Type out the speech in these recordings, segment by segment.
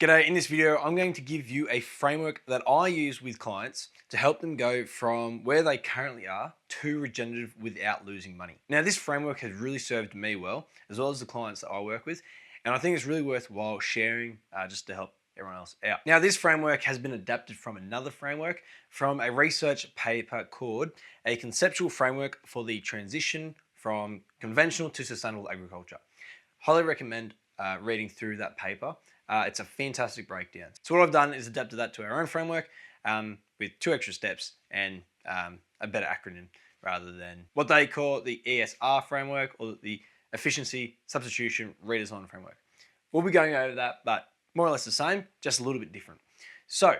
G'day, in this video, I'm going to give you a framework that I use with clients to help them go from where they currently are to regenerative without losing money. Now, this framework has really served me well, as well as the clients that I work with, and I think it's really worthwhile sharing just to help everyone else out. Now, this framework has been adapted from another framework from a research paper called A Conceptual Framework for the Transition from Conventional to Sustainable Agriculture. Highly recommend reading through that paper. It's a fantastic breakdown. So what I've done is adapted that to our own framework with 2 extra steps and a better acronym rather than what they call the ESR framework or the Efficiency Substitution Redesign framework. We'll be going over that, but more or less the same, just a little bit different. So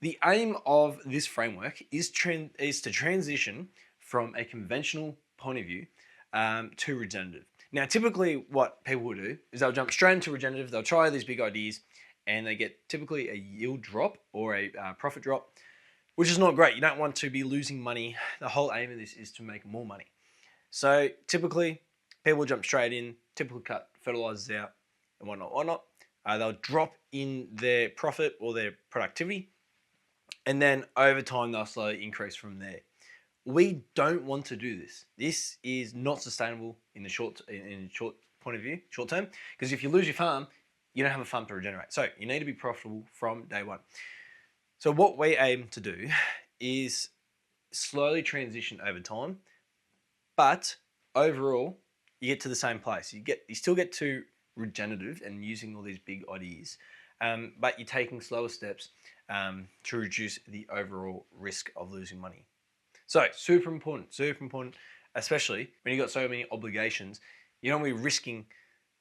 the aim of this framework is to transition from a conventional point of view to regenerative. Now, typically what people will do is they'll jump straight into regenerative, they'll try these big ideas, and they get typically a yield drop or a profit drop, which is not great. You don't want to be losing money. The whole aim of this is to make more money. So typically, people jump straight in, typically cut fertilizers out and whatnot. They'll drop in their profit or their productivity, and then over time, they'll slowly increase from there. We don't want to do this. This is not sustainable in the short point of view, short term, because if you lose your farm, you don't have a farm to regenerate. So you need to be profitable from day one. So what we aim to do is slowly transition over time, but overall, you get to the same place. You still get to regenerative and using all these big ideas, but you're taking slower steps to reduce the overall risk of losing money. So super important, especially when you've got so many obligations, you don't want to be risking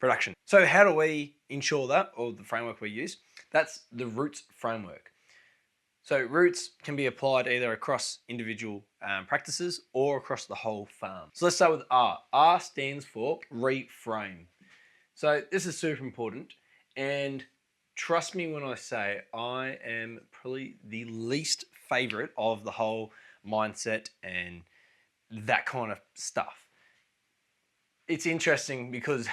production. So how do we ensure that, or the framework we use? That's the R.O.O.T.S framework. So R.O.O.T.S can be applied either across individual practices or across the whole farm. So let's start with R. R stands for Reframe. So this is super important, and trust me when I say I am probably the least favorite of the whole mindset and that kind of stuff. It's interesting because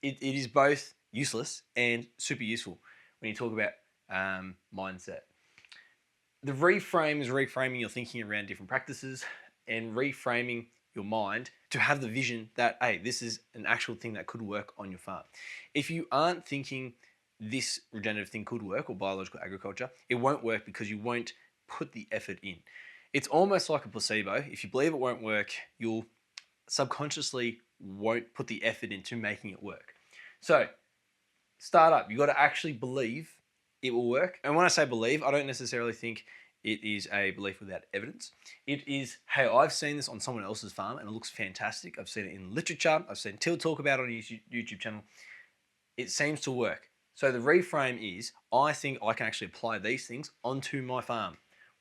it is both useless and super useful when you talk about mindset. The reframe is reframing your thinking around different practices and reframing your mind to have the vision that, hey, this is an actual thing that could work on your farm. If you aren't thinking this regenerative thing could work, or biological agriculture, it won't work because you won't put the effort in. It's almost like a placebo. If you believe it won't work, you'll subconsciously won't put the effort into making it work. So, start up. You've got to actually believe it will work. And when I say believe, I don't necessarily think it is a belief without evidence. It is, hey, I've seen this on someone else's farm and it looks fantastic. I've seen it in literature. I've seen Till talk about it on his YouTube channel. It seems to work. So the reframe is, I think I can actually apply these things onto my farm.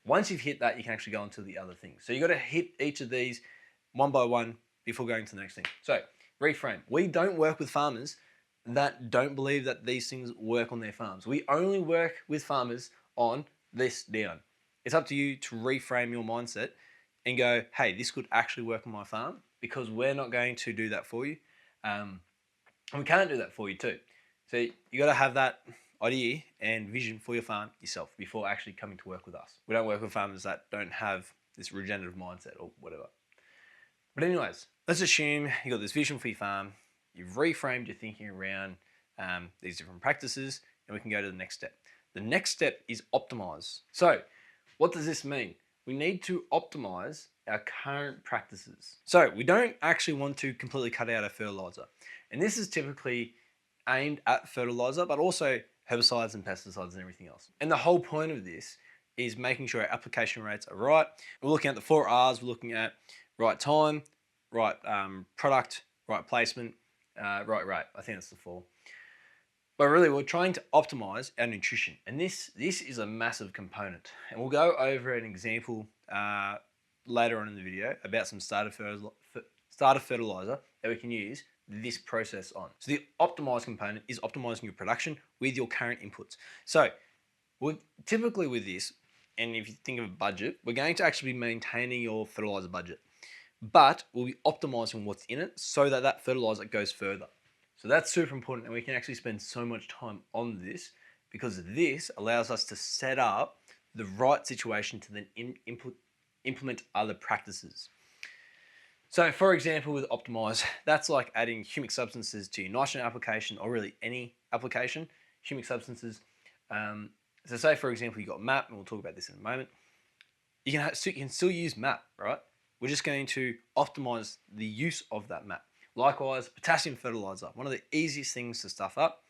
Once you've hit that, you can actually go on to the other things. So you've got to hit each of these one by one before going to the next thing. So, reframe. We don't work with farmers that don't believe that these things work on their farms. We only work with farmers on this down. It's up to you to reframe your mindset and go, hey, this could actually work on my farm, because we're not going to do that for you. And we can't do that for you too. So you got to have that idea and vision for your farm yourself before actually coming to work with us. We don't work with farmers that don't have this regenerative mindset or whatever. But anyways, let's assume you got this vision for your farm, you've reframed your thinking around these different practices, and we can go to the next step. The next step is optimize. So what does this mean? We need to optimize our current practices. So we don't actually want to completely cut out our fertiliser. And this is typically aimed at fertiliser, but also herbicides and pesticides and everything else. And the whole point of this is making sure our application rates are right. We're looking at the 4 R's. We're looking at right time, right product, right placement, right rate. I think that's the 4. But really, we're trying to optimize our nutrition. And this is a massive component. And we'll go over an example later on in the video about some starter fertilizer that we can use this process on. So the optimize component is optimizing your production with your current inputs. So typically with this, and if you think of a budget, we're going to actually be maintaining your fertilizer budget, but we'll be optimizing what's in it so that that fertilizer goes further. So that's super important, and we can actually spend so much time on this because this allows us to set up the right situation to then implement other practices. So for example, with Optimise, that's like adding humic substances to your nitrogen application, or really any application, humic substances. So say for example, you've got MAP, and we'll talk about this in a moment. You can still use MAP, right? We're just going to optimize the use of that MAP. Likewise, potassium fertilizer, one of the easiest things to stuff up,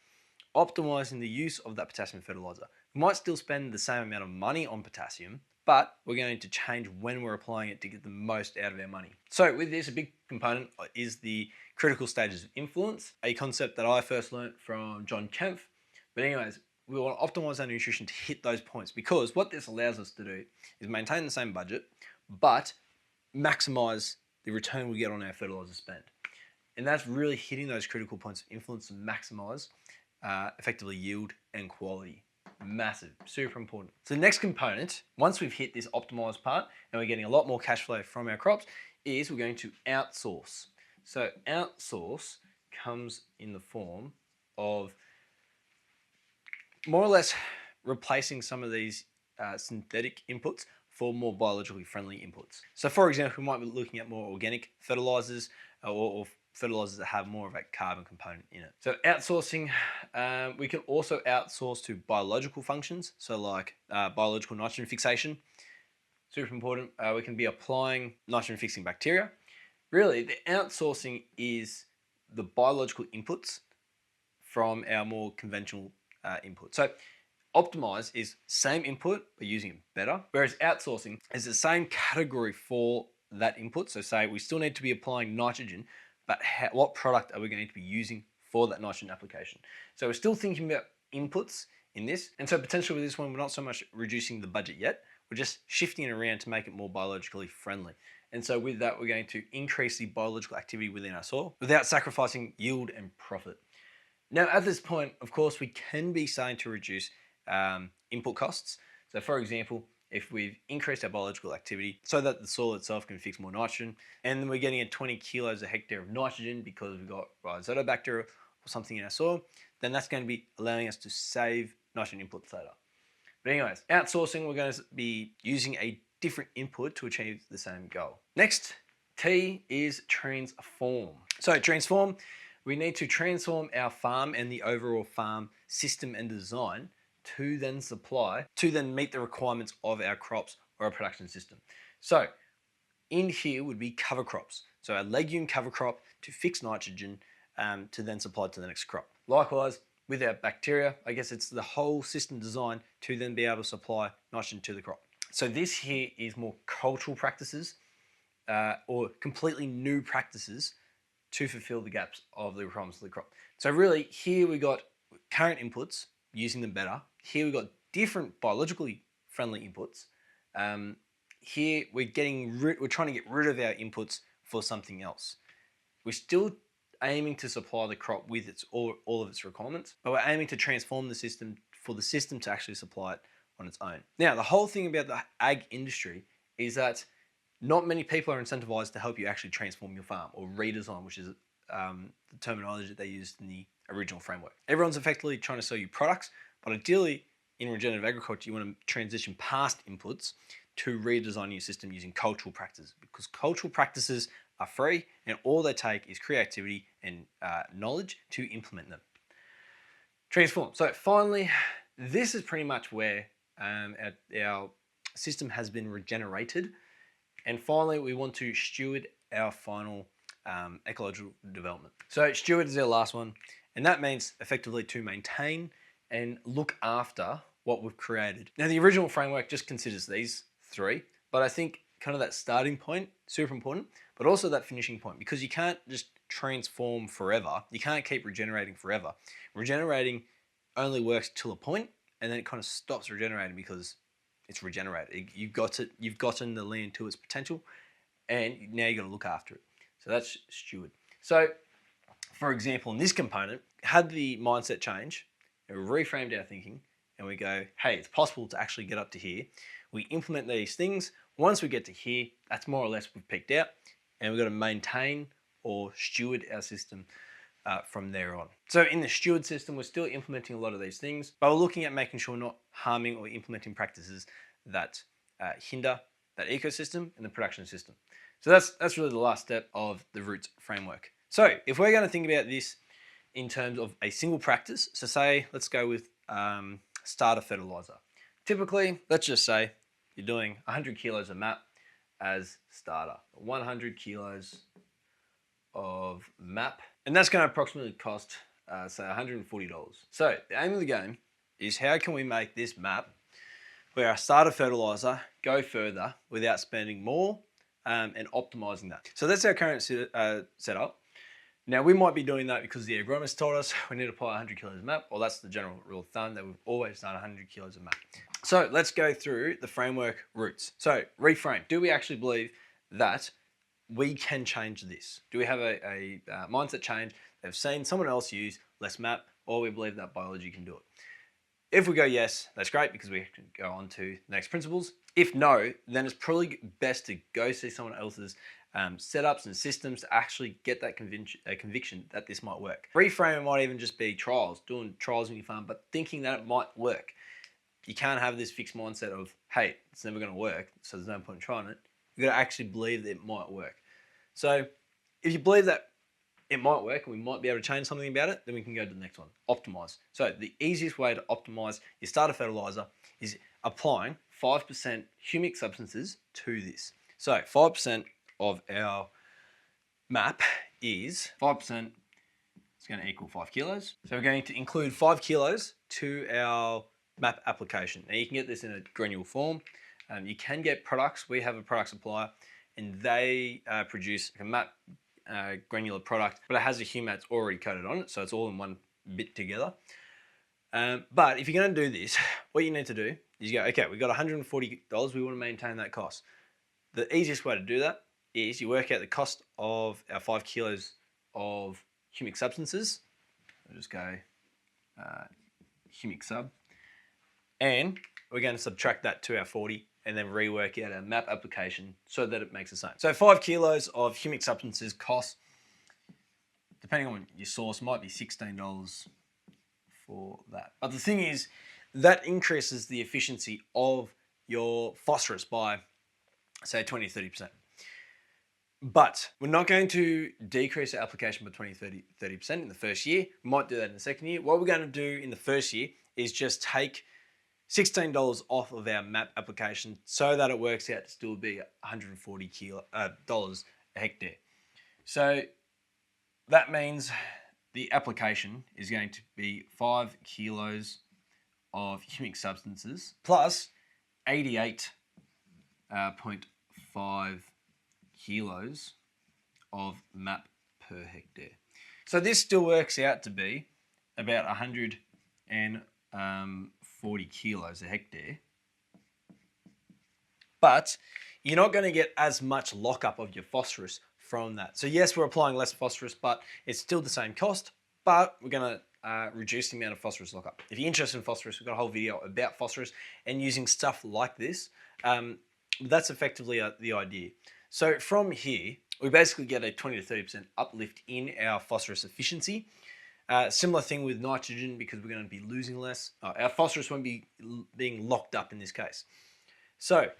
optimizing the use of that potassium fertilizer. We might still spend the same amount of money on potassium, but we're going to change when we're applying it to get the most out of our money. So with this, a big component is the critical stages of influence, a concept that I first learned from John Kempf. But anyways, we want to optimize our nutrition to hit those points, because what this allows us to do is maintain the same budget, but maximize the return we get on our fertilizer spend. And that's really hitting those critical points of influence to maximize effectively yield and quality. Massive, super important. So the next component, once we've hit this optimized part and we're getting a lot more cash flow from our crops, is we're going to outsource. So outsource comes in the form of more or less replacing some of these synthetic inputs for more biologically friendly inputs. So for example, we might be looking at more organic fertilizers or fertilizers that have more of a carbon component in it. So outsourcing, we can also outsource to biological functions. So like biological nitrogen fixation, super important. We can be applying nitrogen fixing bacteria. Really, the outsourcing is the biological inputs from our more conventional input. So Optimize is same input, but using it better. Whereas outsourcing is the same category for that input. So say we still need to be applying nitrogen, but what product are we going to be using for that nitrogen application? So we're still thinking about inputs in this. And so potentially with this one, we're not so much reducing the budget yet. We're just shifting it around to make it more biologically friendly. And so with that, we're going to increase the biological activity within our soil without sacrificing yield and profit. Now, at this point, of course, we can be starting to reduce input costs. So for example, if we've increased our biological activity so that the soil itself can fix more nitrogen, and then we're getting a 20 kilos a hectare of nitrogen because we've got rhizotobacter or something in our soil, then that's going to be allowing us to save nitrogen inputs later. But anyways, outsourcing, we're going to be using a different input to achieve the same goal. Next, T is transform. So transform, we need to transform our farm and the overall farm system and design to then meet the requirements of our crops or our production system. So in here would be cover crops. So a legume cover crop to fix nitrogen to then supply to the next crop. Likewise, with our bacteria, I guess it's the whole system design to then be able to supply nitrogen to the crop. So this here is more cultural practices or completely new practices to fulfill the gaps of the requirements of the crop. So really here we got current inputs, using them better. Here we've got different biologically friendly inputs. Here we're trying to get rid of our inputs for something else. We're still aiming to supply the crop with all of its requirements, but we're aiming to transform the system for the system to actually supply it on its own. Now, the whole thing about the ag industry is that not many people are incentivized to help you actually transform your farm or redesign, which is the terminology that they used in the original framework. Everyone's effectively trying to sell you products, but ideally in regenerative agriculture, you want to transition past inputs to redesign your system using cultural practices, because cultural practices are free and all they take is creativity and knowledge to implement them. Transform. So finally, this is pretty much where our system has been regenerated. And finally, we want to steward our final ecological development. So steward is our last one, and that means effectively to maintain and look after what we've created. Now, the original framework just considers these three, but I think kind of that starting point, super important, but also that finishing point, because you can't just transform forever. You can't keep regenerating forever. Regenerating only works till a point, and then it kind of stops regenerating because it's regenerated. You've gotten the land to its potential, and now you got to look after it. So that's steward. So, for example, in this component, had the mindset change, and we reframed our thinking, and we go, hey, it's possible to actually get up to here. We implement these things. Once we get to here, that's more or less we've picked out, and we've got to maintain or steward our system from there on. So in the Steward system, we're still implementing a lot of these things, but we're looking at making sure we're not harming or implementing practices that hinder that ecosystem and the production system. So that's really the last step of the R.O.O.T.S framework. So if we're going to think about this in terms of a single practice, so say, let's go with starter fertiliser. Typically, let's just say you're doing 100 kilos of MAP as starter, 100 kilos of MAP, and that's going to approximately cost, say, $140. So the aim of the game is how can we make this MAP, where our starter fertiliser, go further without spending more and optimising that. So that's our current setup. Now we might be doing that because the agronomist told us we need to apply 100 kilos of MAP, or that's the general rule of thumb that we've always done 100 kilos of MAP. So let's go through the framework R.O.O.T.S. So reframe, do we actually believe that we can change this? Do we have a mindset change? They've seen someone else use less MAP, or we believe that biology can do it. If we go yes, that's great because we can go on to the next principles. If no, then it's probably best to go see someone else's setups and systems to actually get that conviction that this might work. Reframe might even just be trials, doing trials in your farm, but thinking that it might work. You can't have this fixed mindset of, hey, it's never going to work, so there's no point in trying it. You've got to actually believe that it might work. So if you believe that it might work and we might be able to change something about it, then we can go to the next one, optimize. So the easiest way to optimize your starter fertilizer is applying 5% humic substances to this. So 5% of our MAP is 5%, it's going to equal 5 kilos. So we're going to include 5 kilos to our MAP application. Now you can get this in a granule form. You can get products. We have a product supplier and they produce a MAP granular product, but it has a humat already coated on it, so it's all in one bit together. But if you're going to do this, what you need to do is you go, okay, we've got $140, we want to maintain that cost. The easiest way to do that is you work out the cost of our 5 kilos of humic substances. I'll just go humic sub, and we're going to subtract that to our 40 and then rework out our MAP application so that it makes the same. So 5 kilos of humic substances cost, depending on your source, might be $16 for that. But the thing is, that increases the efficiency of your phosphorus by, say, 20-30%. But we're not going to decrease our application by 20-30% in the first year. We might do that in the second year. What we're going to do in the first year is just take $16 off of our MAP application so that it works out to still be $140 a hectare. So that means the application is going to be 5 kilos of humic substances plus 88.5 kilos of MAP per hectare. So this still works out to be about 140 kilos a hectare, but you're not going to get as much lockup of your phosphorus from that. So yes, we're applying less phosphorus, but it's still the same cost, but we're going to reduce the amount of phosphorus lockup. If you're interested in phosphorus, we've got a whole video about phosphorus and using stuff like this. That's effectively the idea. So from here, we basically get a 20-30% uplift in our phosphorus efficiency. Similar thing with nitrogen, because we're going to be losing less. Our phosphorus won't be being locked up in this case. So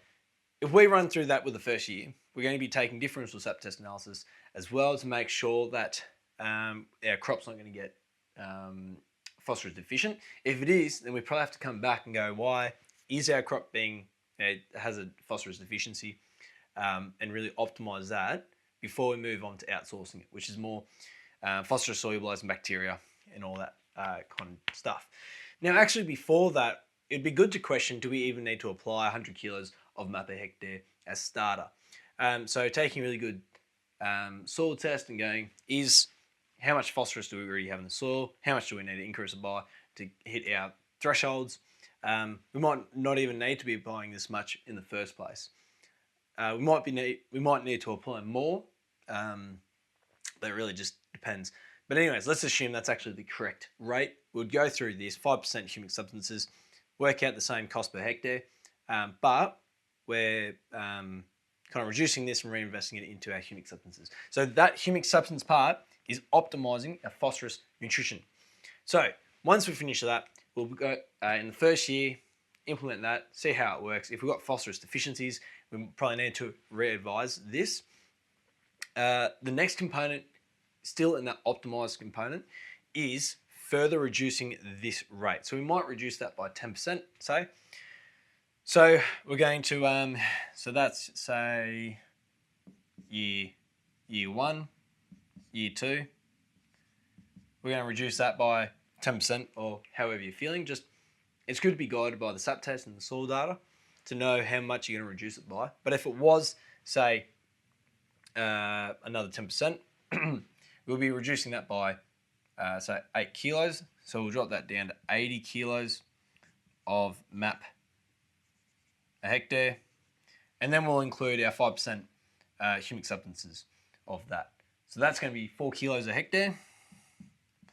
if we run through that with the first year, we're going to be taking differential sap test analysis as well to make sure that our crop's not going to get phosphorus deficient. If it is, then we probably have to come back and go, why is our crop being, has a phosphorus deficiency, and really optimize that before we move on to outsourcing it, which is more phosphorus solubilizing bacteria and all that kind of stuff. Now, actually before that, it'd be good to question, do we even need to apply 100 kilos of MAP per hectare as starter? So taking a really good soil test and going, how much phosphorus do we already have in the soil? How much do we need to increase it by to hit our thresholds? We might not even need to be applying this much in the first place. We might need to apply more. That really just depends. But anyways, let's assume that's actually the correct rate. We'd go through this 5% humic substances, work out the same cost per hectare, but we're kind of reducing this and reinvesting it into our humic substances. So that humic substance part is optimizing our phosphorus nutrition. So once we finish that, we'll go in the first year, implement that, see how it works. If we've got phosphorus deficiencies, we probably need to re-advise this. The next component, still in that optimized component, is further reducing this rate. So we might reduce that by 10%, say. So we're going to, so that's say year 1, year 2. We're going to reduce that by 10% or however you're feeling. Just, it's good to be guided by the SAP test and the soil data to know how much you're going to reduce it by. But if it was, say, another 10%, we'll be reducing that by, say, 8 kilos. So we'll drop that down to 80 kilos of MAP a hectare. And then we'll include our 5% humic substances of that. So that's going to be 4 kilos a hectare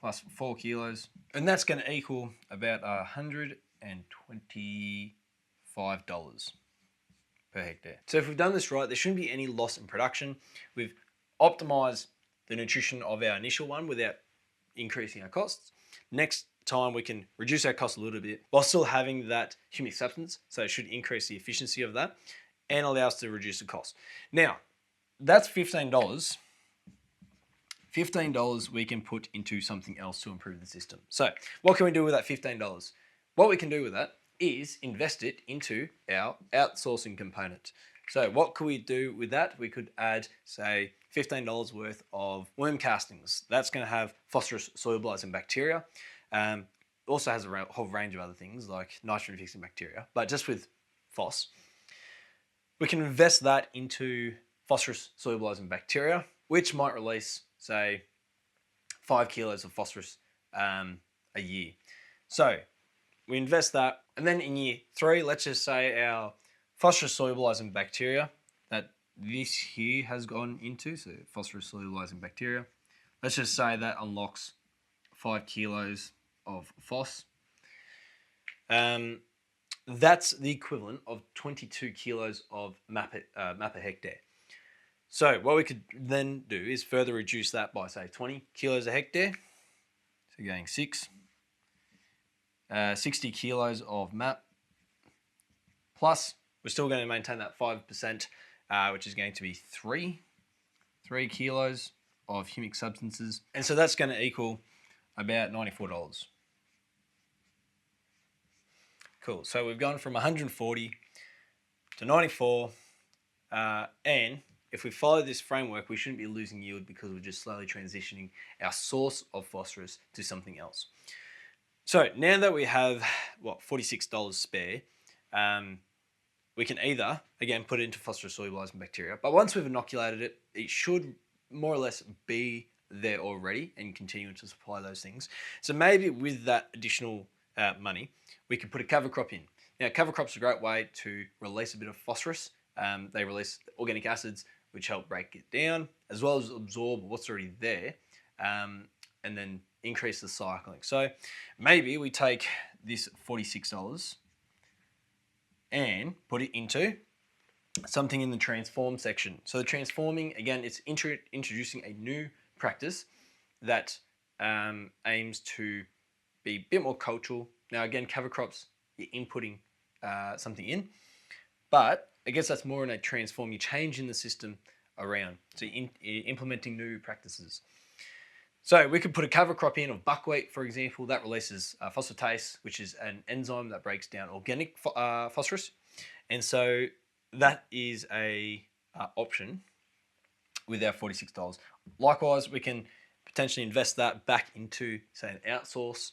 plus 4 kilos. And that's going to equal about $125 per hectare. So if we've done this right, there shouldn't be any loss in production. We've optimized the nutrition of our initial one without increasing our costs. Next time we can reduce our costs a little bit while still having that humic substance. So it should increase the efficiency of that and allow us to reduce the cost. Now, that's $15. $15 we can put into something else to improve the system. So what can we do with that $15? What we can do with that is invest it into our outsourcing component. So what could we do with that? We could add, say, $15 worth of worm castings. That's going to have phosphorus solubilizing bacteria. Also has a whole range of other things like nitrogen fixing bacteria, but just with phos. We can invest that into phosphorus solubilizing bacteria, which might release, say, 5 kilos of phosphorus a year. So we invest that, and then in year 3, let's just say our phosphorus solubilizing bacteria that this here has gone into, so phosphorus solubilizing bacteria, let's just say that unlocks 5 kilos of phos. That's the equivalent of 22 kilos of MAP a hectare. So what we could then do is further reduce that by, say, 20 kilos a hectare. So going 6. 60 kilos of MAP. Plus, we're still going to maintain that 5%, which is going to be 3 kilos of humic substances. And so that's going to equal about $94. Cool. So we've gone from 140 to 94, and if we follow this framework, we shouldn't be losing yield because we're just slowly transitioning our source of phosphorus to something else. So now that we have, $46 spare, we can either, again, put it into phosphorus solubilizing bacteria, but once we've inoculated it, it should more or less be there already and continue to supply those things. So maybe with that additional money, we could put a cover crop in. Now, cover crop's a great way to release a bit of phosphorus. They release organic acids, which help break it down, as well as absorb what's already there, and then increase the cycling. So maybe we take this $46 and put it into something in the transform section. So the transforming, again, it's introducing a new practice that aims to be a bit more cultural. Now, again, cover crops, you're inputting something in, but I guess that's more in a transform. You're changing the system around. So you're implementing new practices. So we could put a cover crop in of buckwheat, for example, that releases phosphatase, which is an enzyme that breaks down organic phosphorus. And so that is a option with our $46. Likewise, we can potentially invest that back into, say, an outsource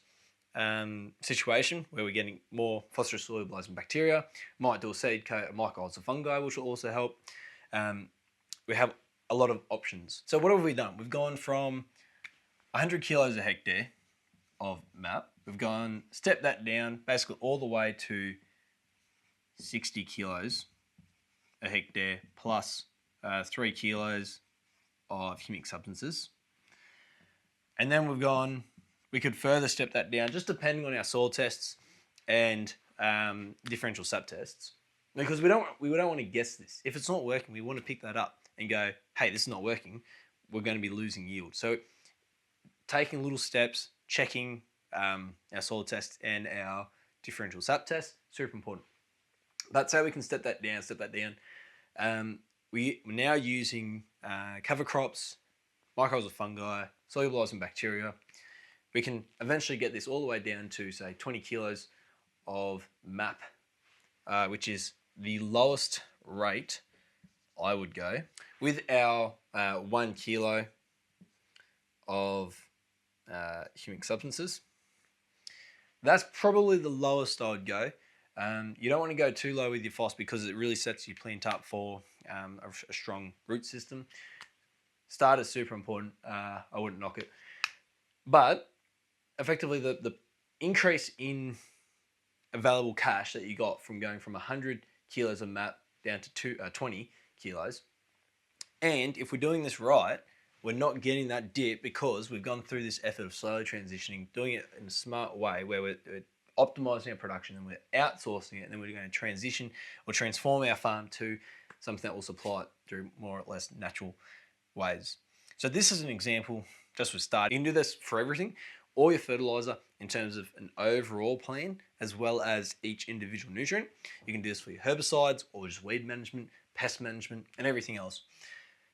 situation where we're getting more phosphorus solubilizing bacteria. Might do a seed coat, a mycorrhizal fungi, which will also help. We have a lot of options. So what have we done? We've gone from 100 kilos a hectare of MAP. We've stepped that down basically all the way to 60 kilos a hectare plus 3 kilos of humic substances. And then we could further step that down just depending on our soil tests and differential SAP tests. Because we don't want to guess this. If it's not working, we want to pick that up and go, hey, this is not working. We're going to be losing yield. So taking little steps, checking our soil test and our differential sap test, super important. That's how we can step that down. We're now using cover crops, mycorrhizal fungi, solubilizing bacteria. We can eventually get this all the way down to, say, 20 kilos of MAP, which is the lowest rate I would go. With our 1 kilo of humic substances, that's probably the lowest I would go. You don't want to go too low with your phos because it really sets your plant up for a strong root system. Start is super important. I wouldn't knock it. But effectively, the increase in available cash that you got from going from 100 kilos of MAP down to 20 kilos. And if we're doing this right, we're not getting that dip because we've gone through this effort of slowly transitioning, doing it in a smart way where we're optimizing our production and we're outsourcing it, and then we're going to transition or transform our farm to something that will supply it through more or less natural ways. So this is an example just for start. You can do this for everything, or your fertilizer in terms of an overall plan, as well as each individual nutrient. You can do this for your herbicides or just weed management, pest management, and everything else.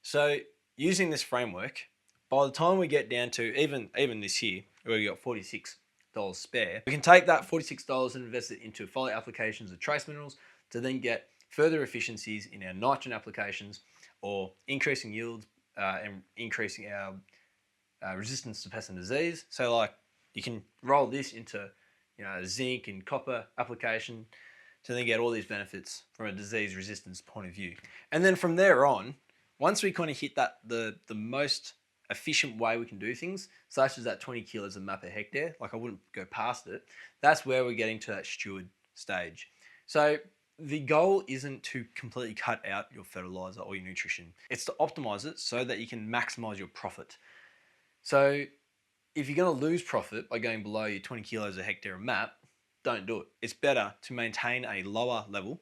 So using this framework, by the time we get down to even this year, where we got $46 spare, we can take that $46 and invest it into foliar applications of trace minerals to then get further efficiencies in our nitrogen applications, or increasing yields and increasing our resistance to pest and disease. So like you can roll this into zinc and copper application to then get all these benefits from a disease resistance point of view. And then from there on, once we kind of hit that the most efficient way we can do things, such as that 20 kilos of MAP per hectare, like I wouldn't go past it, that's where we're getting to that steward stage. So the goal isn't to completely cut out your fertilizer or your nutrition. It's to optimize it so that you can maximize your profit. So if you're going to lose profit by going below your 20 kilos a hectare of MAP, don't do it. It's better to maintain a lower level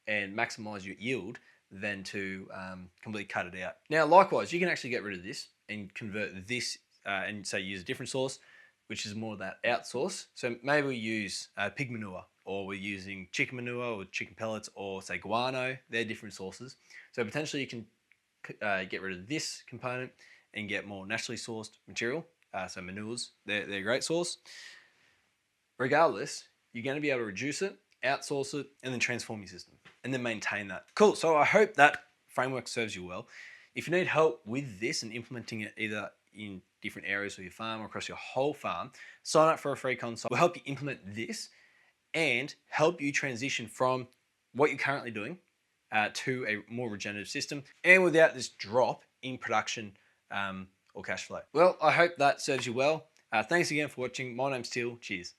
and maximize your yield than to completely cut it out. Now, likewise, you can actually get rid of this and convert this and say use a different source, which is more of that outsource. So maybe we use pig manure, or we're using chicken manure or chicken pellets, or say guano. They're different sources. So potentially you can get rid of this component and get more naturally sourced material. So manures, they're a great source. Regardless, you're going to be able to reduce it, outsource it, and then transform your system, and then maintain that. Cool, so I hope that framework serves you well. If you need help with this and implementing it either in different areas of your farm or across your whole farm, sign up for a free consult. We'll help you implement this and help you transition from what you're currently doing to a more regenerative system, and without this drop in production or cash flow. Well, I hope that serves you well. Thanks again for watching. My name's Till. Cheers.